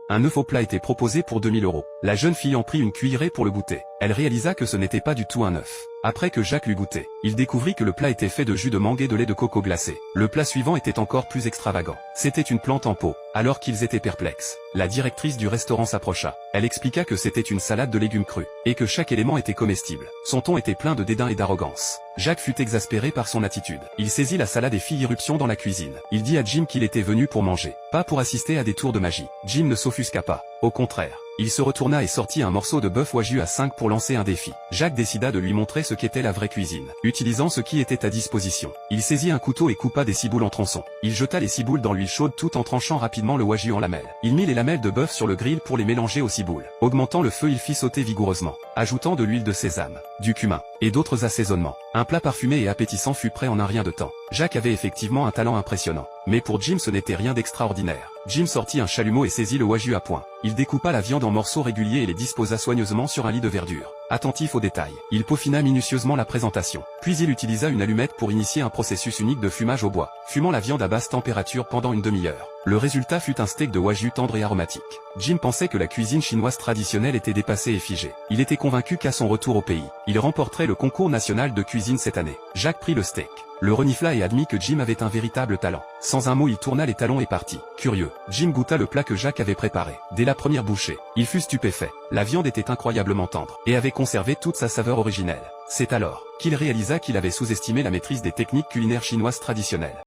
Un œuf au plat était proposé pour 2 000 €. La jeune fille en prit une cuillerée pour le goûter. Elle réalisa que ce n'était pas du tout un œuf. Après que Jacques l'eut goûté, il découvrit que le plat était fait de jus de mangue et de lait de coco glacé. Le plat suivant était encore plus extravagant. C'était une plante en pot. Alors qu'ils étaient perplexes, la directrice du restaurant s'approcha. Elle expliqua que c'était une salade de légumes crus, et que chaque élément était comestible. Son ton était plein de dédain et d'arrogance. Jacques fut exaspéré par son attitude. Il saisit la salade et fit irruption dans la cuisine. Il dit à Jim qu'il était venu pour manger, pas pour assister à des tours de magie. Jim ne s'offusqua pas. Au contraire. Il se retourna et sortit un morceau de bœuf wagyu à 5 pour lancer un défi. Jacques décida de lui montrer ce qu'était la vraie cuisine, utilisant ce qui était à disposition. Il saisit un couteau et coupa des ciboules en tronçons. Il jeta les ciboules dans l'huile chaude tout en tranchant rapidement le wagyu en lamelles. Il mit les lamelles de bœuf sur le grill pour les mélanger aux ciboules. Augmentant le feu, il fit sauter vigoureusement, ajoutant de l'huile de sésame, du cumin, et d'autres assaisonnements. Un plat parfumé et appétissant fut prêt en un rien de temps. Jacques avait effectivement un talent impressionnant. Mais pour Jim ce n'était rien d'extraordinaire. Jim sortit un chalumeau et saisit le wagyu à point. Il découpa la viande en morceaux réguliers et les disposa soigneusement sur un lit de verdure. Attentif aux détails, il peaufina minutieusement la présentation. Puis il utilisa une allumette pour initier un processus unique de fumage au bois, fumant la viande à basse température pendant une demi-heure. Le résultat fut un steak de wagyu tendre et aromatique. Jim pensait que la cuisine chinoise traditionnelle était dépassée et figée. Il était convaincu qu'à son retour au pays, il remporterait le concours national de cuisine cette année. Jacques prit le steak, le renifla et admit que Jim avait un véritable talent. Sans un mot, il tourna les talons et partit. Curieux, Jim goûta le plat que Jacques avait préparé. Dès la première bouchée, il fut stupéfait. La viande était incroyablement tendre et avait conservé toute sa saveur originelle. C'est alors qu'il réalisa qu'il avait sous-estimé la maîtrise des techniques culinaires chinoises traditionnelles.